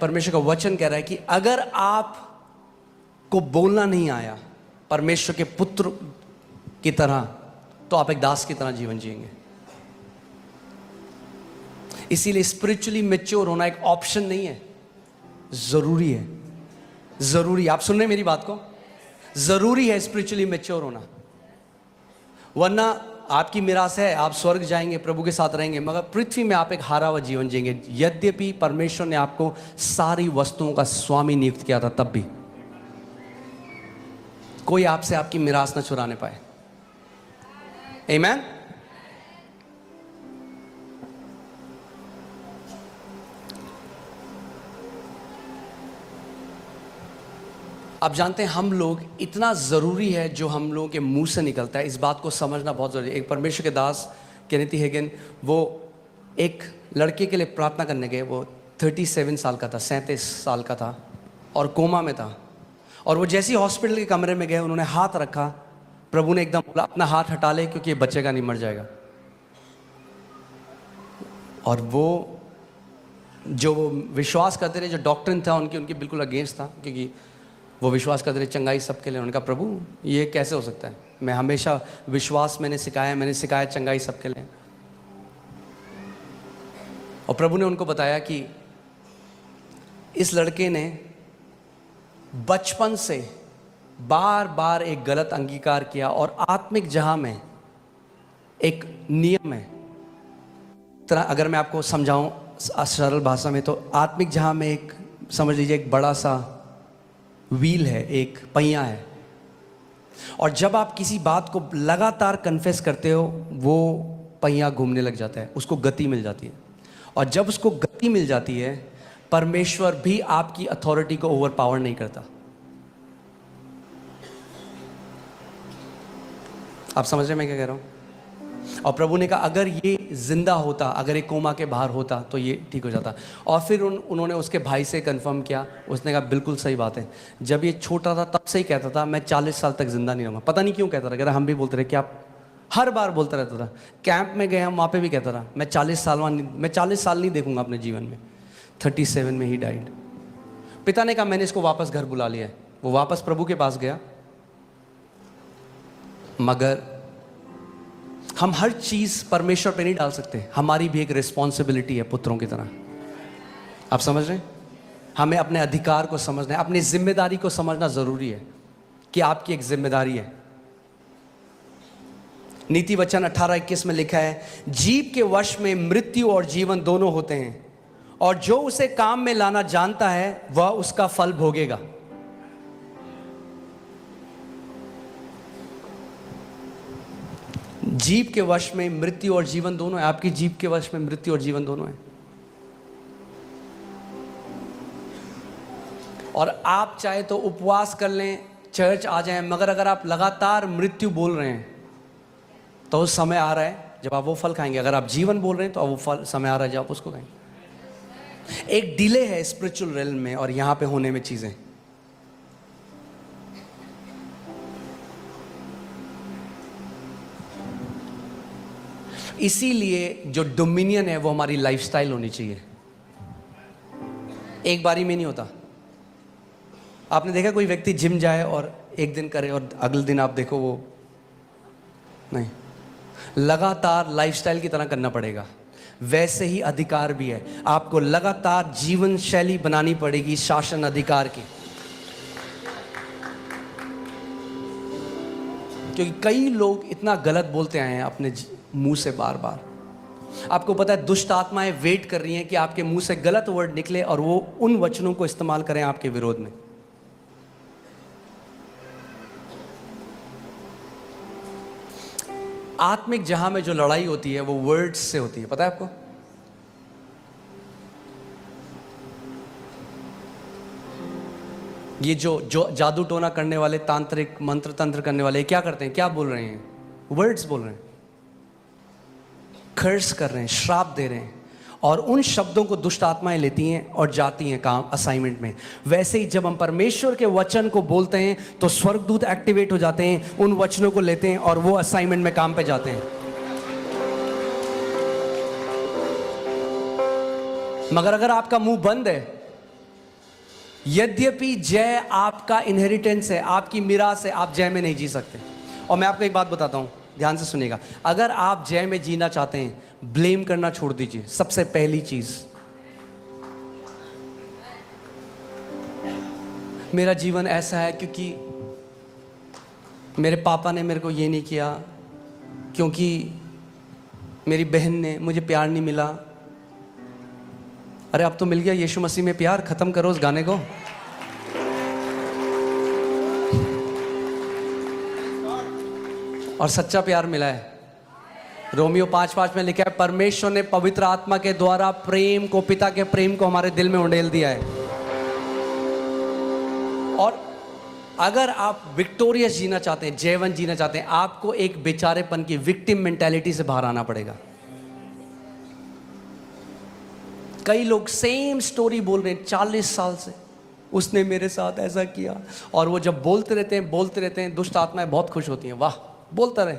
परमेश्वर का वचन कह रहा है कि अगर आप को बोलना नहीं आया परमेश्वर के पुत्र की तरह, तो आप एक दास की तरह जीवन जिएंगे। इसीलिए स्पिरिचुअली मैच्योर होना एक ऑप्शन नहीं है, जरूरी है। जरूरी, आप सुन रहे हैं मेरी बात को? जरूरी है स्पिरिचुअली मैच्योर होना, वरना आपकी मिरास है, आप स्वर्ग जाएंगे, प्रभु के साथ रहेंगे, मगर पृथ्वी में आप एक हारा हुआ जीवन जिएंगे। यद्यपि परमेश्वर ने आपको सारी वस्तुओं का स्वामी नियुक्त किया था, तब भी कोई आपसे आपकी मिरास न चुराने पाए। आमीन। आप जानते हैं हम लोग, इतना ज़रूरी है जो हम लोगों के मुंह से निकलता है, इस बात को समझना बहुत ज़रूरी है। एक परमेश्वर के दास केनेथ हेगन, वो एक लड़के के लिए प्रार्थना करने गए। वो 37 साल का था, 37 साल का था और कोमा में था। और वो जैसे ही हॉस्पिटल के कमरे में गए, उन्होंने हाथ रखा, प्रभु ने एकदम बोला अपना हाथ हटा ले क्योंकि ये बचेगा नहीं, मर जाएगा। और वो जो विश्वास करते रहे, जो डॉक्टर था उनकी बिल्कुल अगेंस्ट था, क्योंकि वो विश्वास करते रहे चंगाई सबके लिए। उन्होंने कहा प्रभु ये कैसे हो सकता है, मैं हमेशा विश्वास मैंने सिखाया चंगाई सबके लिए। और प्रभु ने उनको बताया कि इस लड़के ने बचपन से बार बार एक गलत अंगीकार किया, और आत्मिक जहां में एक नियम है। तरह अगर मैं आपको समझाऊं सरल भाषा में, तो आत्मिक जहां में एक, समझ लीजिए एक बड़ा सा व्हील है, एक पहिया है, और जब आप किसी बात को लगातार कन्फेस करते हो, वो पहिया घूमने लग जाता है, उसको गति मिल जाती है। और जब उसको गति मिल जाती है, परमेश्वर भी आपकी अथॉरिटी को ओवर पावर नहीं करता। आप समझ रहे हैं मैं क्या कह रहा हूं? और प्रभु ने कहा अगर ये जिंदा होता, अगर एक कोमा के बाहर होता तो ये ठीक हो जाता। और फिर उन्होंने उसके भाई से कंफर्म किया, उसने कहा बिल्कुल सही बात है। जब ये छोटा था तब से ही कहता था मैं 40 साल तक जिंदा नहीं रहूँगा। पता नहीं क्यों कहता था, कहता हम भी बोलते रहे कि आप, हर बार बोलता रहता था। कैंप में गए हम, वहाँ पे भी कहता था मैं 40 साल नहीं देखूंगा अपने जीवन में। 37 में ही डाइड। पिता ने कहा मैंने इसको वापस घर बुला लिया है। वो वापस प्रभु के पास गया, मगर हम हर चीज परमेश्वर पे नहीं डाल सकते। हमारी भी एक रिस्पॉन्सिबिलिटी है पुत्रों की तरह। आप समझ रहे हैं? हमें अपने अधिकार को समझना है, अपनी जिम्मेदारी को समझना जरूरी है कि आपकी एक जिम्मेदारी है। नीति वचन 18:21 में लिखा है, जीव के वश में मृत्यु और जीवन दोनों होते हैं, और जो उसे काम में लाना जानता है वह उसका फल भोगेगा। जीव के वश में मृत्यु और जीवन दोनों है। आपकी जीव के वश में मृत्यु और जीवन दोनों है। और आप चाहे तो उपवास कर लें, चर्च आ जाएं, मगर अगर आप लगातार मृत्यु बोल रहे हैं तो उस समय आ रहा है जब आप वो फल खाएंगे। अगर आप जीवन बोल रहे हैं तो वो फल समय आ रहा है जब आप उसको खाएंगे। एक डिले है स्पिरिचुअल रेल्म में और यहां पे होने में चीजें। इसीलिए जो डोमिनियन है वो हमारी लाइफस्टाइल होनी चाहिए। एक बारी में नहीं होता। आपने देखा कोई व्यक्ति जिम जाए और एक दिन करे और अगले दिन आप देखो वो नहीं, लगातार लाइफस्टाइल की तरह करना पड़ेगा। वैसे ही अधिकार भी है, आपको लगातार जीवन शैली बनानी पड़ेगी शासन अधिकार की। क्योंकि कई लोग इतना गलत बोलते आए हैं अपने मुंह से बार बार। आपको पता है दुष्ट आत्माएं वेट कर रही हैं कि आपके मुंह से गलत वर्ड निकले और वो उन वचनों को इस्तेमाल करें आपके विरोध में। आत्मिक जहां में जो लड़ाई होती है वो वर्ड्स से होती है, पता है आपको? ये जो जादू टोना करने वाले, तांत्रिक मंत्र तंत्र करने वाले क्या करते हैं? क्या बोल रहे हैं? वर्ड्स बोल रहे हैं, कर्स कर रहे हैं, श्राप दे रहे हैं, और उन शब्दों को दुष्ट आत्माएं लेती हैं और जाती हैं काम असाइनमेंट में। वैसे ही जब हम परमेश्वर के वचन को बोलते हैं तो स्वर्गदूत एक्टिवेट हो जाते हैं, उन वचनों को लेते हैं और वो असाइनमेंट में काम पे जाते हैं। मगर अगर आपका मुंह बंद है यद्यपि जय आपका इनहेरिटेंस है, आपकी मिरास है, आप जय में नहीं जी सकते। और मैं आपको एक बात बताता हूं, ध्यान से सुनिएगा। अगर आप जय में जीना चाहते हैं, ब्लेम करना छोड़ दीजिए। सबसे पहली चीज, मेरा जीवन ऐसा है क्योंकि मेरे पापा ने मेरे को ये नहीं किया, क्योंकि मेरी बहन ने मुझे प्यार नहीं मिला। अरे अब तो मिल गया यीशु मसीह में प्यार, खत्म करो उस गाने को। और सच्चा प्यार मिला है। रोमियो 5:5 में लिखा है, परमेश्वर ने पवित्र आत्मा के द्वारा प्रेम को, पिता के प्रेम को हमारे दिल में उंडेल दिया है। और अगर आप विक्टोरियस जीना चाहते हैं, जयवन जीना चाहते हैं, आपको एक बेचारेपन की विक्टिम मेंटालिटी से बाहर आना पड़ेगा। कई लोग सेम स्टोरी बोल रहे हैं 40 साल से, उसने मेरे साथ ऐसा किया, और वो जब बोलते रहते हैं, दुष्ट आत्माएं बहुत खुश होती हैं, वाह बोलता रहे,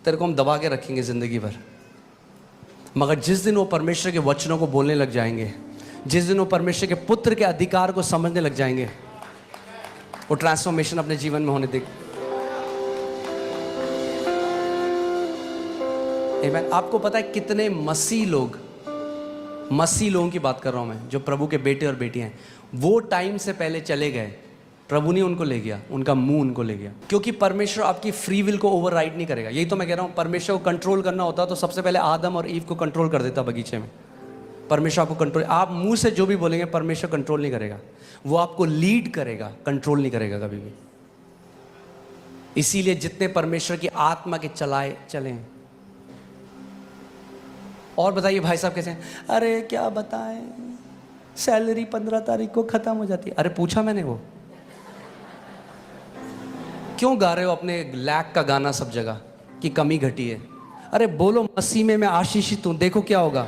तेरे को हम दबा के रखेंगे जिंदगी भर। मगर जिस दिन वो परमेश्वर के वचनों को बोलने लग जाएंगे, जिस दिन वो परमेश्वर के पुत्र के अधिकार को समझने लग जाएंगे, वो ट्रांसफॉर्मेशन अपने जीवन में होने देगी। आमीन। आपको पता है कितने मसीह लोगों की बात कर रहा हूं मैं, जो प्रभु के बेटे और बेटियां हैं, वो टाइम से पहले चले गए, प्रभु ने उनको ले गया, उनका मुंह उनको ले गया। क्योंकि परमेश्वर आपकी फ्री विल को ओवरराइड नहीं करेगा। यही तो मैं कह रहा हूं, परमेश्वर को कंट्रोल करना होता तो सबसे पहले आदम और ईव को कंट्रोल कर देता बगीचे में। परमेश्वर आपको कंट्रोल, आप मुंह से जो भी बोलेंगे परमेश्वर कंट्रोल नहीं करेगा, वो आपको लीड करेगा, कंट्रोल नहीं करेगा कभी भी। इसीलिए जितने परमेश्वर की आत्मा के चलें। और बताइए भाई साहब कैसे हैं? अरे क्या बताएं, सैलरी 15 तारीख को खत्म हो जाती है। अरे पूछा मैंने, वो क्यों गा रहे हो अपने लैक का गाना सब जगह कि कमी घटी है? अरे बोलो मसीह में मैं आशीषित हूं, देखो क्या होगा।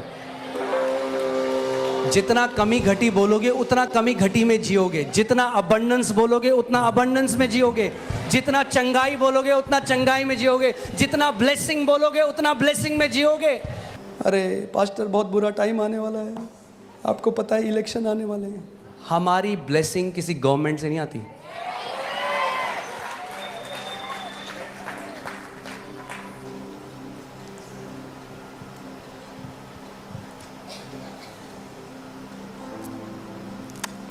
जितना कमी घटी बोलोगे उतना कमी घटी में जियोगे, जितना अबंडेंस बोलोगे उतना अबंडेंस में जियोगे, जितना चंगाई बोलोगे उतना चंगाई में जियोगे, जितना ब्लेसिंग बोलोगे उतना ब्लेसिंग में जियोगे। अरे पास्टर बहुत बुरा टाइम आने वाला है, आपको पता है इलेक्शन आने वाले हैं। हमारी ब्लेसिंग किसी गवर्नमेंट से नहीं आती।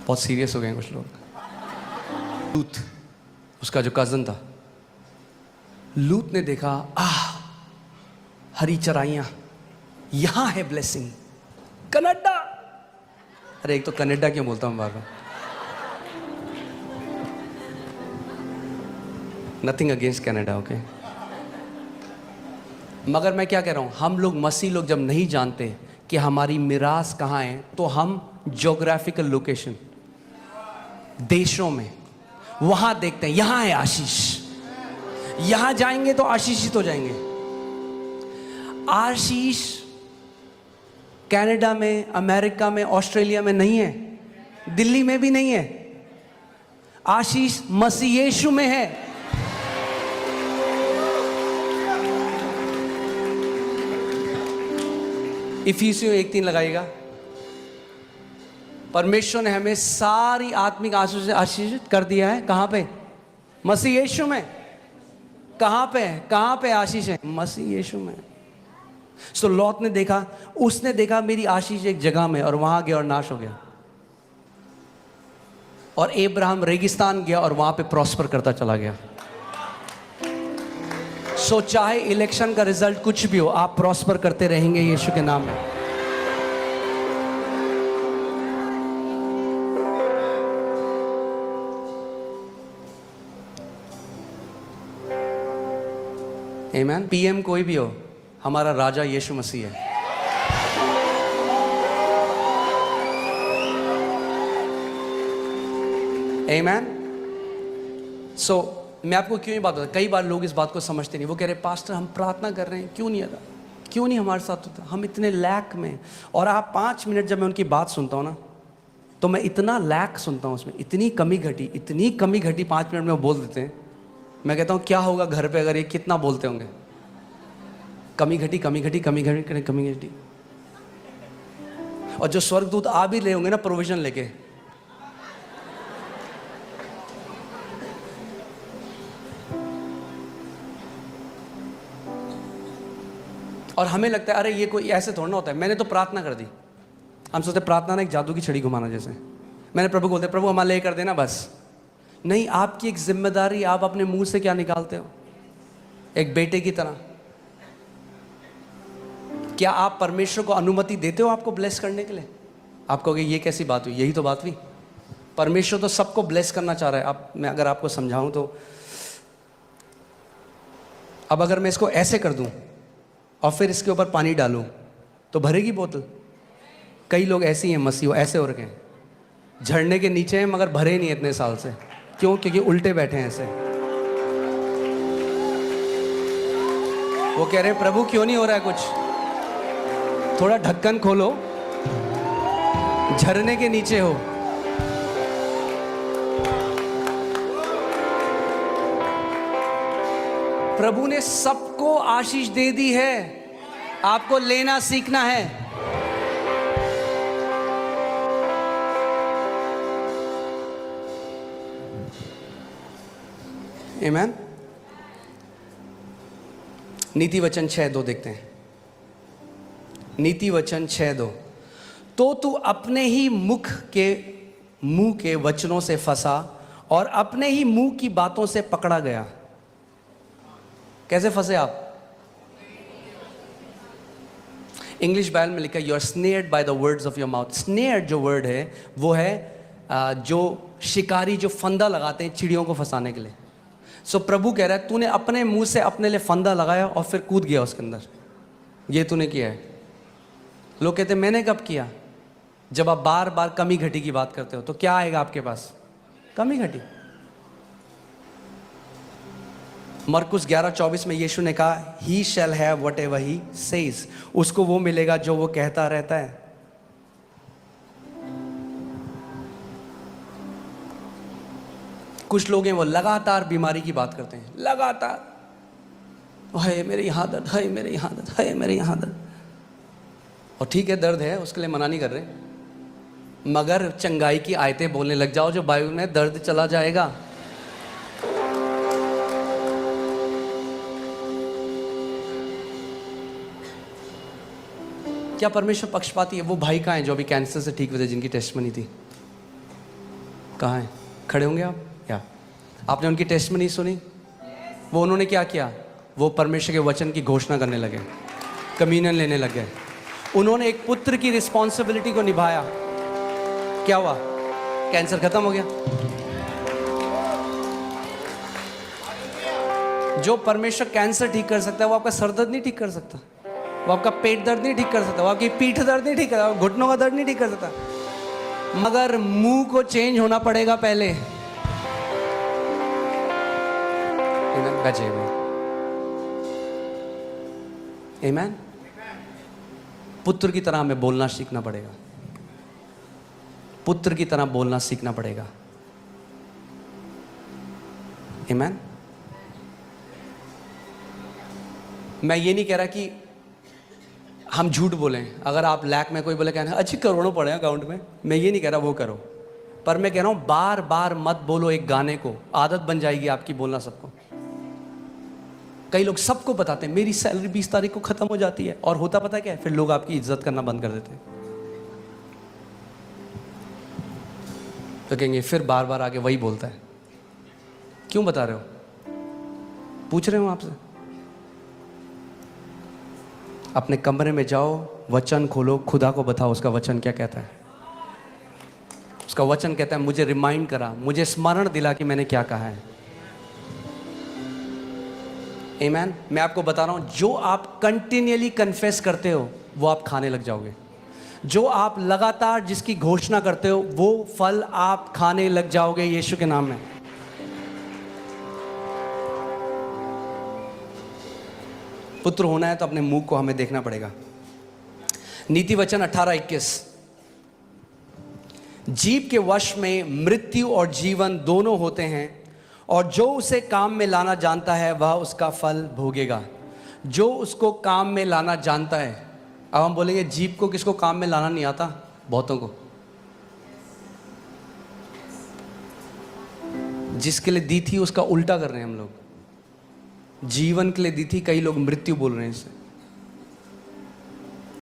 बहुत सीरियस हो गए कुछ लोग। लूत, उसका जो कजन था, लूत ने देखा हरी चराइयां, यहां है ब्लेसिंग। कनाडा, अरे एक तो कनाडा क्यों बोलता हूं बार बार, नथिंग अगेंस्ट कनाडा, ओके। मगर मैं क्या कह रहा हूं, हम लोग मसीह लोग जब नहीं जानते कि हमारी मिरास कहां है, तो हम ज्योग्राफिकल लोकेशन, देशों में, वहां देखते हैं यहां है आशीष, यहां जाएंगे तो आशीषित हो जाएंगे। आशीष कनाडा में, अमेरिका में, ऑस्ट्रेलिया में नहीं है, दिल्ली में भी नहीं है। आशीष मसीह यीशु में है। इफिसियों 1:3 लगाइएगा। परमेश्वर ने हमें सारी आत्मिक आशीष से आशीषित कर दिया है। कहां पे? मसीह यीशु में। कहां पे? कहां पे आशीष है? मसीह यीशु में। सो लॉत ने देखा, उसने देखा मेरी आशीष एक जगह में, और वहां गया और नाश हो गया। और अब्राहम रेगिस्तान गया और वहां पे प्रॉस्पर करता चला गया। सो चाहे इलेक्शन का रिजल्ट कुछ भी हो, आप प्रॉस्पर करते रहेंगे यीशु के नाम में। आमीन। पीएम कोई भी हो, हमारा राजा यीशु मसीह है। आमीन। सो मैं आपको क्यों ये बात बता, कई बार लोग इस बात को समझते नहीं। वो कह रहे पास्टर हम प्रार्थना कर रहे हैं, क्यों नहीं आता, क्यों नहीं हमारे साथ होता, हम इतने लैक में। और आप 5 मिनट जब मैं उनकी बात सुनता हूँ ना, तो मैं इतना लैक सुनता हूँ उसमें, इतनी कमी घटी 5 मिनट में वो बोल देते हैं। मैं कहता हूँ क्या होगा घर पे अगर ये कितना बोलते होंगे, कमी घटी। और जो स्वर्गदूत आ भी रहे होंगे ना प्रोविजन लेके, और हमें लगता है अरे ये कोई ऐसे थोड़ा ना होता है, मैंने तो प्रार्थना कर दी। हम सोचते प्रार्थना ना एक जादू की छड़ी घुमाना जैसे। मैंने प्रभु को बोलते प्रभु हमारे लिए कर देना बस। नहीं, आपकी एक जिम्मेदारी, आप अपने मुंह से क्या निकालते हो एक बेटे की तरह। क्या आप परमेश्वर को अनुमति देते हो आपको ब्लेस करने के लिए? आप कहोगे ये कैसी बात हुई? यही तो बात हुई। परमेश्वर तो सबको ब्लेस करना चाह रहा है। अब मैं अगर आपको समझाऊं तो, अब अगर मैं इसको ऐसे कर दूं और फिर इसके ऊपर पानी डालूं तो भरेगी बोतल? कई लोग ऐसे ही हैं, मसीह ऐसे हो रखे हैं, झरने के नीचे हैं मगर भरे नहीं इतने साल से। क्यों? क्योंकि उल्टे बैठे हैं ऐसे। वो कह रहे हैं प्रभु क्यों नहीं हो रहा है कुछ? थोड़ा ढक्कन खोलो, झरने के नीचे हो। प्रभु ने सबको आशीष दे दी है, आपको लेना सीखना है। आमीन। नीति वचन 6:2 देखते हैं। नीति वचन 6:2, तो तू अपने ही मुंह के वचनों से फंसा और अपने ही मुंह की बातों से पकड़ा गया। कैसे फंसे आप? इंग्लिश बाइबल में लिखा है you are snared by the words of your mouth. Snared जो वर्ड है वो है जो शिकारी जो फंदा लगाते हैं चिड़ियों को फंसाने के लिए। सो प्रभु कह रहा है तूने अपने मुंह से अपने लिए फंदा लगाया और फिर कूद गया उसके अंदर। ये तूने किया है। लोग कहते हैं मैंने कब किया? जब आप बार बार कमी घटी की बात करते हो तो क्या आएगा आपके पास? कमी घटी। मरकुस 11:24 में यीशु ने कहा he shall have whatever he says, उसको वो मिलेगा जो वो कहता रहता है। कुछ लोग हैं वो लगातार बीमारी की बात करते हैं, लगातार हाय मेरे यहाँ दर्द, हाय मेरे यहाँ दर्द, हाय मेरे यहाँ दर्द। और ठीक है दर्द है, उसके लिए मना नहीं कर रहे, मगर चंगाई की आयतें बोलने लग जाओ जो बाइबल में दर्द चला जाएगा। क्या परमेश्वर पक्षपाती है? वो भाई कहाँ है जो अभी कैंसर से ठीक हुए थे, जिनकी टेस्टमनी थी? कहाँ है? खड़े होंगे आप? क्या आपने उनकी टेस्टमनी सुनी? वो उन्होंने क्या किया? वो परमेश्वर के वचन की घोषणा करने लगे, कम्युनियन लेने लग गए। उन्होंने एक पुत्र की रिस्पॉन्सिबिलिटी को निभाया। क्या हुआ? कैंसर खत्म हो गया। जो परमेश्वर कैंसर ठीक कर सकता है वो आपका सर दर्द नहीं ठीक कर सकता, वो आपका पेट दर्द नहीं ठीक कर सकता, वो आपकी पीठ दर्द नहीं ठीक कर सकता, घुटनों का दर्द नहीं ठीक कर सकता। मगर मुंह को चेंज होना पड़ेगा पहले। आमीन। पुत्र की तरह हमें बोलना सीखना पड़ेगा, पुत्र की तरह बोलना सीखना पड़ेगा। आमीन। मैं ये नहीं कह रहा कि हम झूठ बोलें। अगर आप लैक में कोई बोले कहना अच्छी करोड़ों पड़े अकाउंट में, मैं ये नहीं कह रहा वो करो, पर मैं कह रहा हूं बार बार मत बोलो एक गाने को, आदत बन जाएगी आपकी बोलना सबको। कई लोग सबको बताते हैं मेरी सैलरी 20 तारीख को खत्म हो जाती है, और होता पता क्या है? फिर लोग आपकी इज्जत करना बंद कर देते हैं। तो कहेंगे फिर बार बार आगे वही बोलता है, क्यों बता रहे हो? पूछ रहे हो आपसे। अपने कमरे में जाओ, वचन खोलो, खुदा को बताओ उसका वचन क्या कहता है। उसका वचन कहता है मुझे रिमाइंड करा, मुझे स्मरण दिला कि मैंने क्या कहा है। आमीन। मैं आपको बता रहा हूं जो आप कंटिन्यूअली कन्फेस करते हो वो आप खाने लग जाओगे। जो आप लगातार जिसकी घोषणा करते हो वो फल आप खाने लग जाओगे यीशु के नाम में। पुत्र होना है तो अपने मुंह को हमें देखना पड़ेगा। नीति वचन 18:21, जीव के वश में मृत्यु और जीवन दोनों होते हैं, और जो उसे काम में लाना जानता है वह उसका फल भोगेगा। जो उसको काम में लाना जानता है। अब हम बोलेंगे जीव को किसको काम में लाना नहीं आता? बहुतों को। जिसके लिए दी थी उसका उल्टा कर रहे हैं हम लोग। जीवन के लिए दी थी, कई लोग मृत्यु बोल रहे हैं इससे।